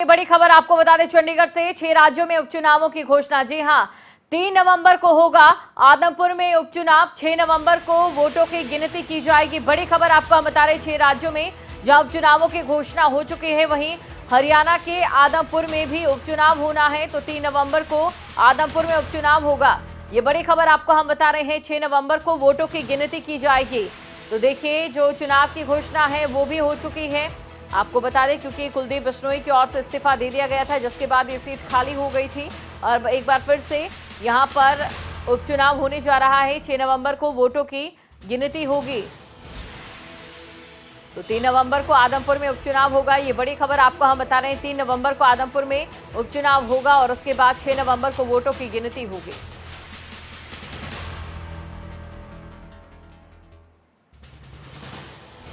बड़ी खबर आपको बता दें चंडीगढ़ से 6 राज्यों में उपचुनावों की घोषणा। जी हां, 3 नवंबर को होगा आदमपुर में उपचुनाव। 6 नवंबर को वोटों की गिनती की जाएगी। बड़ी खबर आपको हम बता रहे 6 राज्यों में जहां उपचुनावों की घोषणा हो चुकी है, वहीं हरियाणा के आदमपुर में भी उपचुनाव होना है। तो 3 नवंबर को आदमपुर में उपचुनाव होगा। ये बड़ी खबर आपको हम बता रहे हैं। 6 नवंबर को वोटों की गिनती की जाएगी। तो देखिए, जो चुनाव की घोषणा है वो भी हो चुकी है। आपको बता दें क्योंकि कुलदीप बिश्नोई की ओर से इस्तीफा दे दिया गया था, जिसके बाद ये सीट खाली हो गई थी और एक बार फिर से यहां पर उपचुनाव होने जा रहा है। 6 नवंबर को वोटों की गिनती होगी। तो 3 नवंबर को आदमपुर में उपचुनाव होगा। ये बड़ी खबर आपको हम बता रहे हैं। 3 नवंबर को आदमपुर में उपचुनाव होगा और उसके बाद 6 नवंबर को वोटों की गिनती होगी।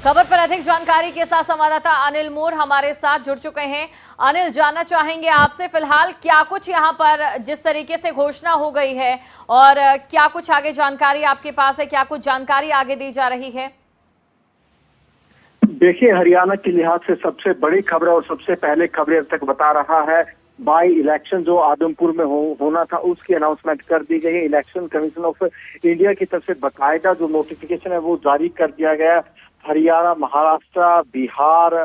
खबर पर अधिक जानकारी के साथ संवाददाता अनिल मोर हमारे साथ जुड़ चुके हैं। अनिल, जानना चाहेंगे आपसे फिलहाल क्या कुछ यहां पर जिस तरीके से घोषणा हो गई है और क्या कुछ आगे जानकारी आपके पास है, क्या कुछ जानकारी आगे दी जा रही है? देखिए, हरियाणा के लिहाज से सबसे बड़ी खबर और सबसे पहले खबरें अब तक बता रहा है बाई इलेक्शन जो आदमपुर में होना था उसकी अनाउंसमेंट कर दी गई है। इलेक्शन कमीशन ऑफ इंडिया की तरफ से बाकायदा जो नोटिफिकेशन है वो जारी कर दिया गया। हरियाणा, महाराष्ट्र, बिहार,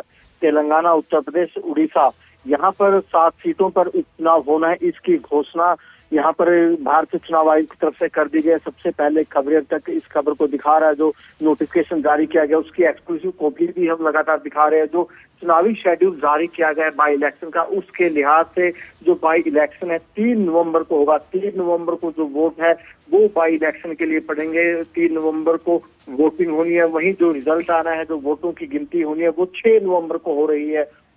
तेलंगाना, उत्तर प्रदेश, उड़ीसा, यहाँ पर 7 सीटों पर उपचुनाव होना है। इसकी घोषणा यहाँ पर भारतीय चुनाव आयोग की तरफ से कर दी गई है। सबसे पहले खबरें तक इस खबर को दिखा रहा है। जो नोटिफिकेशन जारी किया गया उसकी एक्सक्लूसिव कॉपी भी हम लगातार दिखा रहे हैं। जो चुनावी शेड्यूल जारी किया गया है बाई इलेक्शन का, उसके लिहाज से जो बाई इलेक्शन है 3 नवंबर को होगा। 3 नवंबर को जो वोट है वो बाई इलेक्शन के लिए पड़ेंगे। 3 नवंबर को वोटिंग होनी है। वहीं जो रिजल्ट आना है, जो वोटों की गिनती होनी है, वो 6 नवंबर को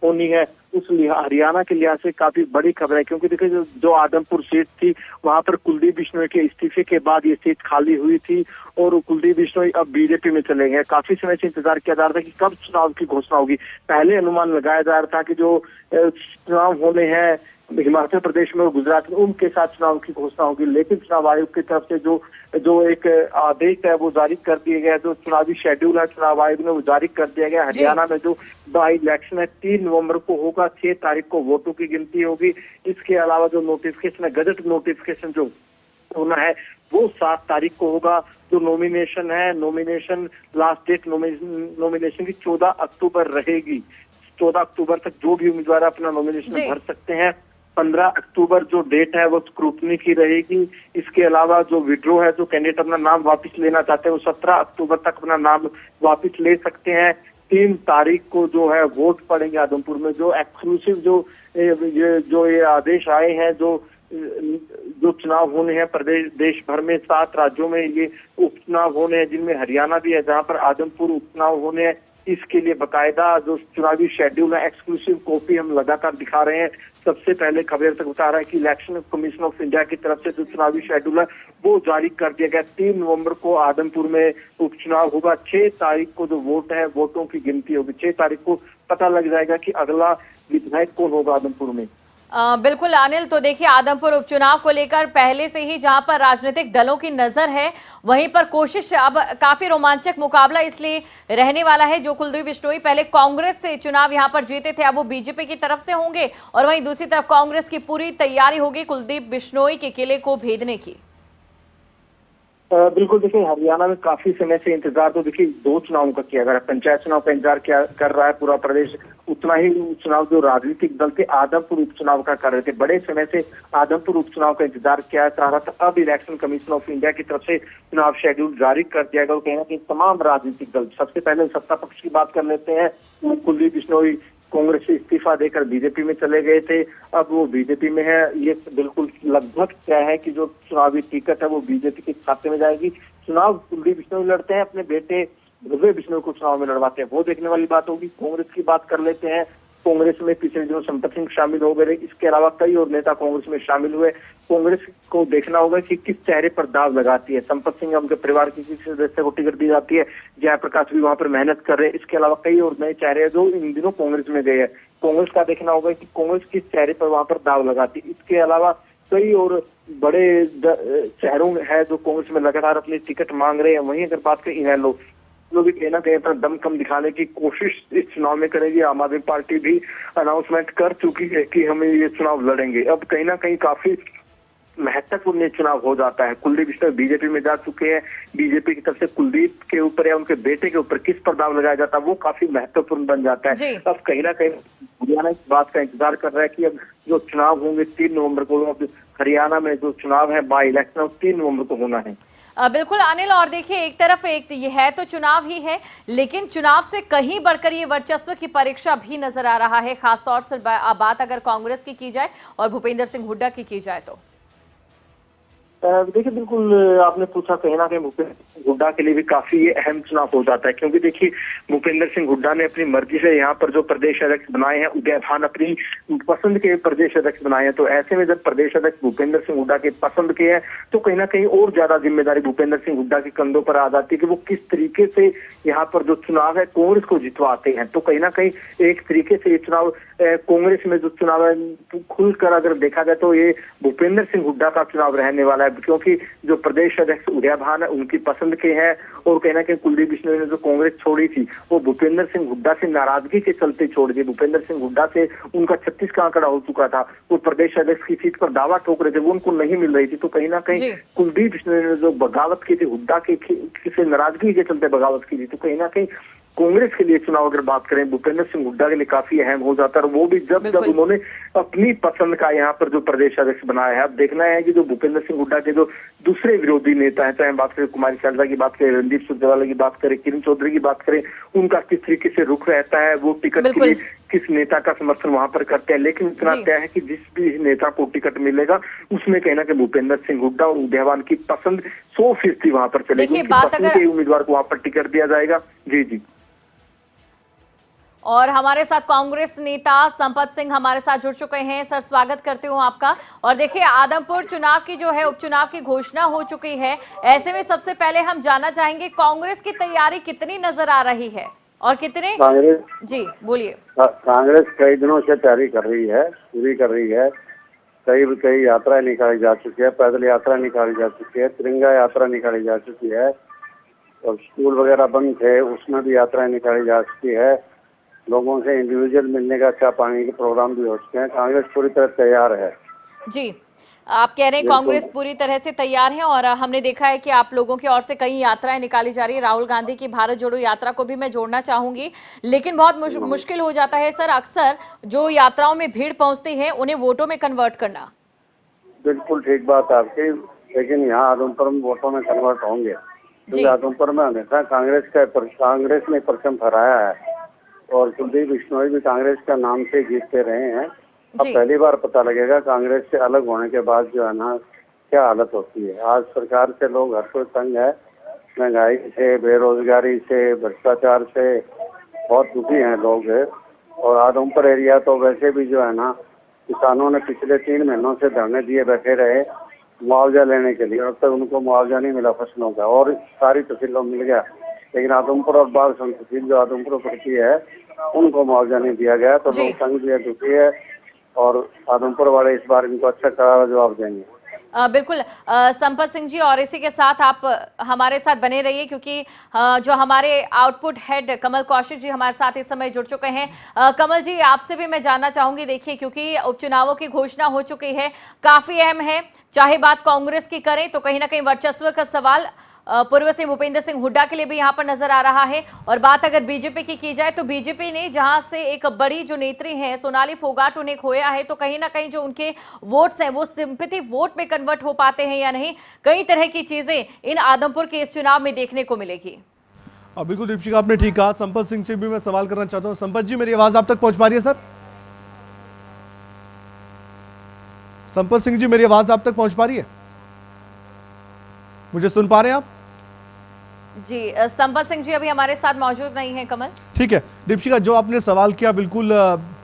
होनी है। उस हरियाणा के लिहाज से काफी बड़ी खबर है, क्योंकि देखिए जो आदमपुर सीट थी वहां पर कुलदीप बिश्नोई के इस्तीफे के बाद ये सीट खाली हुई थी और कुलदीप बिश्नोई अब बीजेपी में चले गए। काफी समय से इंतजार किया जा रहा था कि कब चुनाव की घोषणा होगी। पहले अनुमान लगाया जा रहा था कि जो चुनाव होने हैं हिमाचल प्रदेश में और गुजरात में, उनके साथ चुनाव की घोषणा होगी। लेकिन चुनाव आयोग की तरफ से जो एक आदेश है वो जारी कर दिया गया। जो चुनावी शेड्यूल है चुनाव आयोग ने वो जारी कर दिया गया। हरियाणा में जो बाई इलेक्शन है 3 नवंबर को होगा। 6 तारीख को वोटों की गिनती होगी। इसके अलावा जो नोटिफिकेशन है, गजट नोटिफिकेशन जो होना है वो 7 तारीख को होगा। जो नॉमिनेशन है, नॉमिनेशन लास्ट डेट नॉमिनेशन की 14 अक्टूबर रहेगी। 14 अक्टूबर तक जो भी उम्मीदवार अपना नॉमिनेशन भर सकते हैं। 15 अक्टूबर जो डेट है वो स्क्रूटनी की रहेगी। इसके अलावा जो विड्रो है, जो कैंडिडेट अपना नाम वापस लेना चाहते हैं वो 17 अक्टूबर तक अपना नाम वापस ले सकते हैं। 3 तारीख को जो है वोट पड़ेंगे आदमपुर में। जो एक्सक्लूसिव जो ये आदेश आए हैं, जो चुनाव होने हैं प्रदेश देश भर में 7 राज्यों में ये उपचुनाव होने हैं, जिनमें हरियाणा भी है जहां पर आदमपुर उपचुनाव होने हैं। इसके लिए बकायदा जो चुनावी शेड्यूल है एक्सक्लूसिव कॉपी हम लगातार दिखा रहे हैं। सबसे पहले खबर तक बता रहा है कि इलेक्शन कमीशन ऑफ इंडिया की तरफ से जो चुनावी शेड्यूल है वो जारी कर दिया गया। 3 नवंबर को आदमपुर में उपचुनाव होगा। 6 तारीख को जो वोट है वोटों की गिनती होगी। 6 तारीख को पता लग जाएगा कि अगला विधायक कौन होगा आदमपुर में। बिल्कुल अनिल, तो देखिए आदमपुर उपचुनाव को लेकर पहले से ही जहां पर राजनीतिक दलों की नजर है वहीं पर कोशिश, अब काफी रोमांचक मुकाबला इसलिए रहने वाला है। जो कुलदीप बिश्नोई पहले कांग्रेस से चुनाव यहां पर जीते थे, अब वो बीजेपी की तरफ से होंगे और वहीं दूसरी तरफ कांग्रेस की पूरी तैयारी होगी कुलदीप बिश्नोई के किले को भेदने की। बिल्कुल, देखिए हरियाणा में काफी समय से इंतजार तो देखिए 2 चुनावों का किया गया। पंचायत चुनाव का इंतजार कर रहा है पूरा प्रदेश, उतना ही चुनाव जो राजनीतिक दल थे आदमपुर उपचुनाव का कर रहे थे। बड़े समय से आदमपुर उपचुनाव का इंतजार किया जा रहा था। अब इलेक्शन कमीशन ऑफ इंडिया की तरफ से चुनाव शेड्यूल जारी कर दिया गया। कहना कि तमाम राजनीतिक दल, सबसे पहले सत्ता पक्ष की बात कर लेते हैं। कुलदीप बिश्नोई कांग्रेस से इस्तीफा देकर बीजेपी में चले गए थे, अब वो बीजेपी में है। ये बिल्कुल लगभग क्या है कि जो चुनावी टिकट है वो बीजेपी के खाते में जाएगी। चुनाव कुलदीप बिश्नोई लड़ते हैं, अपने बेटे ध्रुव बिश्नोई को चुनाव में लड़वाते हैं, वो देखने वाली बात होगी। कांग्रेस की बात कर लेते हैं। कांग्रेस में पिछले दिनों संपत सिंह शामिल हो गए। इसके अलावा कई और नेता कांग्रेस में शामिल हुए। कांग्रेस को देखना होगा कि किस चेहरे पर दाव लगाती है। संपत सिंह उनके परिवार के किसी सदस्य को टिकट दी जाती है। जयप्रकाश भी वहां पर मेहनत कर रहे हैं। इसके अलावा कई और नए चेहरे हैं जो इन दिनों कांग्रेस में गए हैं। कांग्रेस का देखना होगा कि कांग्रेस किस चेहरे पर वहां पर दाव लगाती है। इसके अलावा कई और बड़े चेहरों है जो कांग्रेस में लगातार अपनी टिकट मांग रहे हैं। वहीं अगर बात करें इनेलो, लोग भी कहीं ना कहीं अपना दम कम दिखाने की कोशिश इस चुनाव में करेगी। आम आदमी पार्टी भी अनाउंसमेंट कर चुकी है कि हम ये चुनाव लड़ेंगे। अब कहीं ना कहीं काफी महत्वपूर्ण ये चुनाव हो जाता है। कुलदीप बिश्नोई बीजेपी में जा चुके हैं। बीजेपी की तरफ से कुलदीप के ऊपर या उनके बेटे के ऊपर किस पर दाव लगाया जाता है वो काफी महत्वपूर्ण बन जाता है। अब कहीं ना कहीं हरियाणा इस बात का इंतजार कर रहा है कि अब जो चुनाव होंगे 3 नवंबर को, अब हरियाणा में जो चुनाव है बाई इलेक्शन 3 नवंबर को होना है। बिल्कुल अनिल, और देखिए एक तरफ एक ये है तो चुनाव ही है, लेकिन चुनाव से कहीं बढ़कर ये वर्चस्व की परीक्षा भी नजर आ रहा है, खासतौर से बात अगर कांग्रेस की जाए और भूपेंद्र सिंह हुड्डा की जाए तो। देखिए बिल्कुल आपने पूछा, कहीं ना कहीं भूपेंद्र सिंह हुड्डा के लिए भी काफी ये अहम चुनाव हो जाता है, क्योंकि देखिए भूपेंद्र सिंह हुड्डा ने अपनी मर्जी से यहाँ पर जो प्रदेश अध्यक्ष बनाए हैं, उदय भान अपनी पसंद के प्रदेश अध्यक्ष बनाए हैं। तो ऐसे में जब प्रदेश अध्यक्ष भूपेंद्र सिंह हुड्डा के पसंद के हैं तो कहीं ना कहीं और ज्यादा जिम्मेदारी भूपेंद्र सिंह हुड्डा के कंधों पर आ जाती है कि वो किस तरीके से यहाँ पर जो चुनाव है कांग्रेस को जितवाते हैं। तो कहीं ना कहीं एक तरीके से ये चुनाव कांग्रेस में जो चुनाव है खुलकर अगर देखा जाए तो ये भूपेंद्र सिंह हुड्डा का चुनाव रहने वाला है, क्योंकि जो प्रदेश अध्यक्ष उदय भान है उनकी पसंद के हैं। और कहीं ना कहीं कुलदीप बिश्नोई ने जो कांग्रेस छोड़ी थी वो भूपेंद्र सिंह हुड्डा से नाराजगी के चलते छोड़ दी। भूपेंद्र सिंह हुड्डा से उनका 36 का आंकड़ा हो चुका था, वो प्रदेश अध्यक्ष की सीट पर दावा ठोक रहे थे, वो उनको नहीं मिल रही थी। तो कहीं ना कहीं कुलदीप बिश्नोई ने जो बगावत की थी हुड्डा के से नाराजगी के चलते बगावत की थी। तो कहीं ना कहीं कांग्रेस के लिए चुनाव अगर बात करें भूपेंद्र सिंह हुड्डा के लिए काफी अहम हो जाता है, और वो भी जब उन्होंने अपनी पसंद का यहाँ पर जो प्रदेश अध्यक्ष बनाया है। अब देखना है कि जो भूपेंद्र सिंह हुड्डा के जो दूसरे विरोधी नेता हैं, चाहे हम बात करें कुमारी शैलजा की बात करें, रणदीप सुरजेवाला की बात करें, किरण चौधरी की बात करें, उनका किस तरीके से रुख रहता है, वो टिकट के लिए किस नेता का समर्थन वहां पर करते हैं। लेकिन इतना तय है कि जिस भी नेता को टिकट मिलेगा उसमें कहना कि भूपेंद्र सिंह हुड्डा और उदय भान की पसंद 100% वहां पर चलेगी, उनकी पसंद के उम्मीदवार को वहां पर टिकट दिया जाएगा। जी जी। और हमारे साथ कांग्रेस नेता संपत सिंह हमारे साथ जुड़ चुके हैं। सर स्वागत करती हूं आपका। और देखिए आदमपुर चुनाव की जो है उपचुनाव की घोषणा हो चुकी है, ऐसे में सबसे पहले हम जानना चाहेंगे कांग्रेस की तैयारी कितनी नजर आ रही है और कितने कांग्रेस जी बोलिए। कांग्रेस कई दिनों से तैयारी कर रही है, पूरी कर रही है। कई यात्राएं निकाली जा चुकी है, पैदल यात्रा निकाली जा चुकी है, तिरंगा यात्रा निकाली जा चुकी है, और स्कूल वगैरह बंद थे उसमें भी यात्राएं निकाली जा चुकी है। लोगों से इंडिविजुअल मिलने का चाय पानी के प्रोग्राम भी हो चुके हैं। कांग्रेस पूरी तरह तैयार है। जी आप कह रहे हैं कांग्रेस पूरी तरह से तैयार है, और हमने देखा है कि आप लोगों की ओर से कई यात्राएं निकाली जा रही है। राहुल गांधी की भारत जोड़ो यात्रा को भी मैं जोड़ना चाहूंगी, लेकिन बहुत मुश्किल हो जाता है सर अक्सर जो यात्राओं में भीड़ पहुंचती है उन्हें वोटों में कन्वर्ट करना। बिल्कुल ठीक बात आपकी, लेकिन यहाँ आदमपुर में वोटों में कन्वर्ट होंगे, क्योंकि आदमपुर में हमेशा कांग्रेस ने परचम फहराया है, और कुलदीप बिश्नोई भी कांग्रेस का नाम से जीतते रहे हैं। अब पहली बार पता लगेगा कांग्रेस से अलग होने के बाद जो है ना क्या हालत होती है। आज सरकार से लोग हर कोई तंग है, महंगाई से, बेरोजगारी से, भ्रष्टाचार से बहुत दुखी हैं लोग। और आदमपुर एरिया तो वैसे भी जो है ना किसानों ने पिछले 3 महीनों से धरने दिए बैठे रहे मुआवजा लेने के लिए, अब तक उनको मुआवजा नहीं मिला फसलों का, और सारी तहसीलों मिल गया, लेकिन आदमपुर और बाढ़ तहसील जो आदमपुर पड़ती है उनको मुआवजा नहीं दिया गया। तो लोग तंग भी है, दुखी है, और आदमपुर वाले इस बार इनको अच्छा करारा जवाब देंगे। बिल्कुल संपत सिंह जी, और इसी के साथ आप हमारे साथ बने रहिए, क्योंकि जो हमारे आउटपुट हेड कमल कौशिक जी हमारे साथ इस समय जुड़ चुके हैं। कमल जी आपसे भी मैं जानना चाहूंगी, देखिए क्योंकि उपचुनावों की घोषणा हो चुकी है, काफी अहम है, चाहे बात कांग्रेस की करें तो कहीं ना कहीं वर्चस्व का सवाल पूर्व से भूपेंद्र सिंह हुड्डा के लिए भी यहाँ पर नजर आ रहा है। और बात अगर बीजेपी की जाए तो बीजेपी ने जहां से एक बड़ी जो नेत्री हैं सोनाली फोगाट उन्हें खोया है, तो कहीं ना कहीं जो उनके वोट्स हैं वो सिंपैथी वोट में कन्वर्ट हो पाते हैं या नहीं, कई तरह की चीजें इन आदमपुर के इस चुनाव में देखने को मिलेगी। बिल्कुल दीपशिका आपने ठीक कहा। संपत सिंह से भी मैं सवाल करना चाहता हूँ। संपत जी मेरी आवाज आप तक पहुंच पा रही है सर? संपत सिंह जी मेरी आवाज आप तक पहुंच पा रही है? मुझे सुन पा रहे हैं आप? जी संपत सिंह जी अभी हमारे साथ मौजूद नहीं है। कमल ठीक है दीपशिका, जो आपने सवाल किया बिल्कुल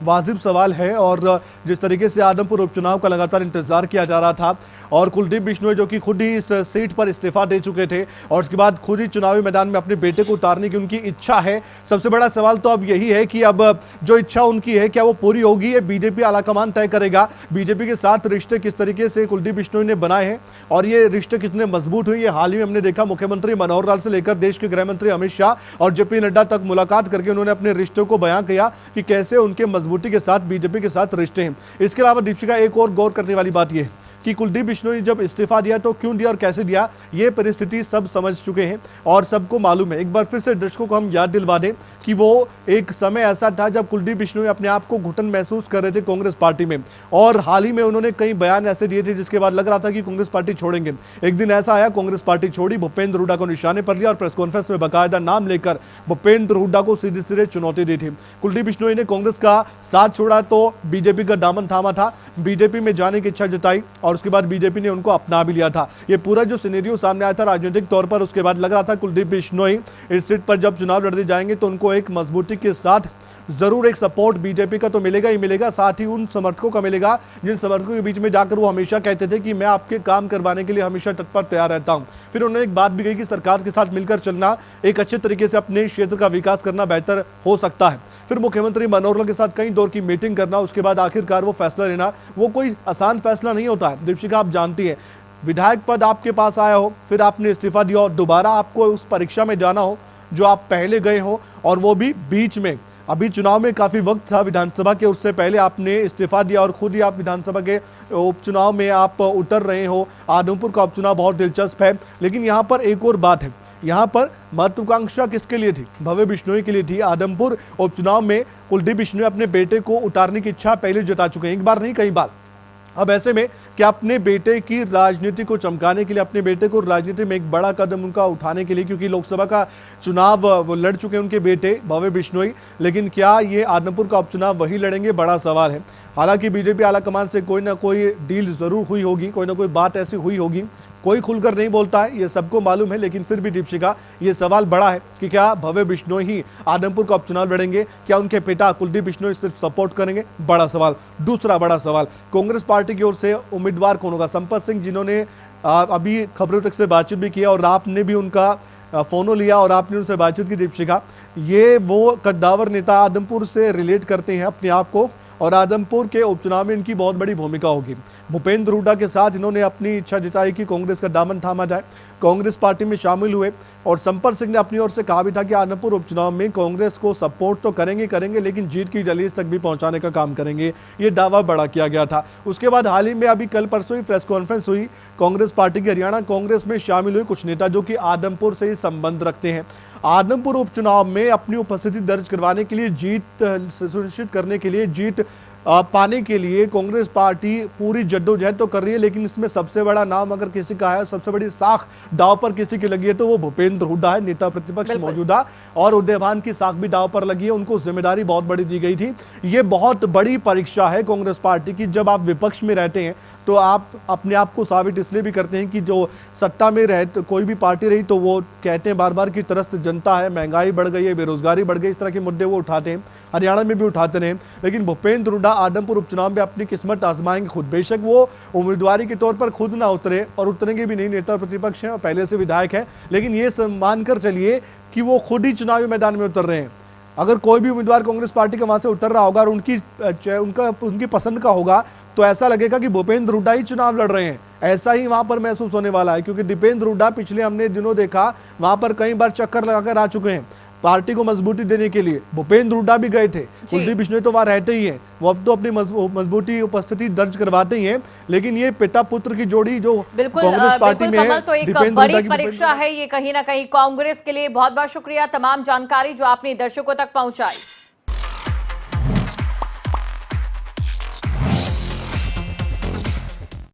वाजिब सवाल है। और जिस तरीके से आदमपुर उपचुनाव का लगातार इंतजार किया जा रहा था और कुलदीप बिश्नोई जो कि खुद ही इस सीट पर इस्तीफा दे चुके थे और उसके बाद खुद ही चुनावी मैदान में अपने बेटे को उतारने की उनकी इच्छा है, सबसे बड़ा सवाल तो अब यही है कि अब जो इच्छा उनकी है क्या वो पूरी होगी? ये बीजेपी आलाकमान तय करेगा। बीजेपी के साथ रिश्ते किस तरीके से कुलदीप बिश्नोई ने बनाए हैं और ये रिश्ते कितने मजबूत हुए, ये हाल ही में हमने देखा। मुख्यमंत्री मनोहर लाल से लेकर देश के गृह मंत्री अमित शाह और जेपी नड्डा तक मुलाकात करके उन्होंने अपने रिश्तों को बयां किया कि कैसे उनके मजबूती के साथ बीजेपी के साथ रिश्ते हैं। इसके अलावा दीपिका, एक और गौर करने वाली बात यह है कि कुलदीप बिश्नोई ने जब इस्तीफा दिया तो क्यों दिया और कैसे दिया, ये परिस्थिति सब समझ चुके हैं और सबको मालूम है। एक बार फिर से दर्शकों को हम याद दिलवा दें कि वो एक समय ऐसा था जब कुलदीप बिश्नोई अपने आप को घुटन महसूस कर रहे थे कांग्रेस पार्टी में और हाल ही में उन्होंने कई बयान ऐसे दिए थे जिसके बाद लग रहा था कि कांग्रेस पार्टी छोड़ेंगे। एक दिन ऐसा आया, कांग्रेस पार्टी छोड़ी, भूपेंद्र हुड्डा को निशाने पर लिया और प्रेस कॉन्फ्रेंस में बाकायदा नाम लेकर भूपेंद्र हुड्डा को सीधे सीधे चुनौती दी थी। कुलदीप बिश्नोई ने कांग्रेस का साथ छोड़ा तो बीजेपी का दामन थामा था, बीजेपी में जाने की इच्छा जताई और उसके बाद बीजेपी ने उनको अपना भी लिया था। ये पूरा जो सिनेरियो सामने आया था राजनीतिक तौर पर, उसके बाद लग रहा था कुलदीप बिश्नोई इस सीट पर जब चुनाव लड़ते जाएंगे तो उनको एक मजबूती के साथ जरूर एक सपोर्ट बीजेपी का तो मिलेगा ही मिलेगा, साथ ही उन समर्थकों का मिलेगा जिन समर्थकों के बीच में जाकर वो हमेशा कहते थे कि मैं आपके काम करवाने के लिए हमेशा तत्पर तैयार रहता हूं। फिर उन्होंने एक बात भी कही कि सरकार के साथ मिलकर चलना, एक अच्छे तरीके से अपने क्षेत्र का विकास करना बेहतर हो सकता है। फिर मुख्यमंत्री मनोहर लाल के साथ कई दौर की मीटिंग करना, उसके बाद आखिरकार वो फैसला लेना, वो कोई आसान फैसला नहीं होता है। दीपिका, आप जानती है, विधायक पद आपके पास आया हो, फिर आपने इस्तीफा दिया और दोबारा आपको उस परीक्षा में जाना हो जो आप पहले गए हो और वो भी बीच में, अभी चुनाव में काफी वक्त था विधानसभा के, उससे पहले आपने इस्तीफा दिया और खुद ही आप विधानसभा के उपचुनाव में आप उतर रहे हो। आदमपुर का उपचुनाव बहुत दिलचस्प है, लेकिन यहाँ पर एक और बात है, यहाँ पर महत्वाकांक्षा किसके लिए थी? भव्य बिश्नोई के लिए थी। आदमपुर उपचुनाव में कुलदीप बिश्नोई अपने बेटे को उतारने की इच्छा पहले जता चुके हैं, एक बार नहीं कई बार। अब ऐसे में क्या अपने बेटे की राजनीति को चमकाने के लिए, अपने बेटे को राजनीति में एक बड़ा कदम उनका उठाने के लिए, क्योंकि लोकसभा का चुनाव वो लड़ चुके हैं उनके बेटे भव्य बिश्नोई, लेकिन क्या ये आदमपुर का उपचुनाव वही लड़ेंगे? बड़ा सवाल है। हालांकि बीजेपी आलाकमान से कोई ना कोई डील जरूर हुई होगी, कोई ना कोई बात ऐसी हुई होगी, कोई खुलकर नहीं बोलता है, ये सबको मालूम है, लेकिन फिर भी दीपिका, ये सवाल बड़ा है कि क्या भव्य बिश्नोई ही आदमपुर का उपचुनाव लड़ेंगे? क्या उनके पिता कुलदीप बिश्नोई सिर्फ सपोर्ट करेंगे? बड़ा सवाल। दूसरा बड़ा सवाल, कांग्रेस पार्टी की ओर से उम्मीदवार कौन होगा? संपत सिंह, जिन्होंने अभी खबरों तक से बातचीत भी किया और आपने भी उनका फोनो लिया और आपने उनसे बातचीत की दीपिका, ये वो कद्दावर नेता आदमपुर से रिलेट करते हैं अपने आप को और आदमपुर के उपचुनाव में इनकी बहुत बड़ी भूमिका होगी। भूपेंद्र हुड्डा के साथ इन्होंने अपनी इच्छा जताई कि कांग्रेस का दामन थामा जाए, कांग्रेस पार्टी में शामिल हुए और संपत सिंह ने अपनी ओर से कहा भी था कि आदमपुर उपचुनाव में कांग्रेस को सपोर्ट तो करेंगे लेकिन जीत की दहलीज तक भी पहुंचाने का काम करेंगे, ये दावा बड़ा किया गया था। उसके बाद हाल ही में अभी कल परसों ही प्रेस कॉन्फ्रेंस हुई, कांग्रेस पार्टी की हरियाणा कांग्रेस में शामिल हुए कुछ नेता जो कि आदमपुर से ही संबंध रखते हैं। आदमपुर उपचुनाव में अपनी उपस्थिति दर्ज करवाने के लिए, जीत सुनिश्चित करने के लिए, जीत पाने के लिए कांग्रेस पार्टी पूरी जद्दोजहद तो कर रही है, लेकिन इसमें सबसे बड़ा नाम अगर किसी का है, सबसे बड़ी साख दाव पर किसी की लगी है तो वो भूपेंद्र हुड्डा है, नेता प्रतिपक्ष मौजूदा, और उदयभान की साख भी दाव पर लगी है। उनको जिम्मेदारी बहुत बड़ी दी गई थी। ये बहुत बड़ी परीक्षा है कांग्रेस पार्टी की। जब आप विपक्ष में रहते हैं तो आप अपने आप को साबित इसलिए भी करते हैं कि जो सत्ता में रहे, तो कोई भी पार्टी रही तो वो कहते हैं बार बार कि त्रस्त जनता है, महंगाई बढ़ गई है, बेरोजगारी बढ़ गई, इस तरह के मुद्दे वो उठाते हैं, हरियाणा में भी उठाते रहे। लेकिन भूपेंद्र हुड्डा आदमपुर उपचुनाव में अपनी किस्मत आजमाएंगे खुद। बेशक वो उम्मीदवारी के तौर पर खुद ना उतरे और उतरेंगे भी नहीं, नेता प्रतिपक्ष हैं और पहले से विधायक हैं, लेकिन ये मानकर चलिए कि वो खुद ही चुनावी मैदान में उतर रहे हैं। अगर कोई भी उम्मीदवार कांग्रेस पार्टी का वहां से उतर रहा होगा और उनकी पसंद का होगा तो ऐसा लगेगा कि भूपेंद्र हुड्डा ही चुनाव लड़ रहे हैं। ऐसा ही वहां पर महसूस होने वाला है, क्योंकि दीपेंद्र हुड्डा पिछले हमने दिनों देखा वहां पर कई बार चक्कर लगाकर आ चुके हैं पार्टी को मजबूती देने के लिए। भूपेंद्र हुड्डा भी गए थे, कुलदीप बिश्नोई तो वहां रहते ही हैं, वो अब तो अपनी मजबूती उपस्थिति दर्ज करवाते ही हैं, लेकिन ये पिता पुत्र की जोड़ी जो कांग्रेस पार्टी में है, तो एक बड़ी परीक्षा है ये कहीं ना कहीं कांग्रेस के लिए। बहुत बहुत शुक्रिया तमाम जानकारी जो आपने दर्शकों तक पहुंचाई।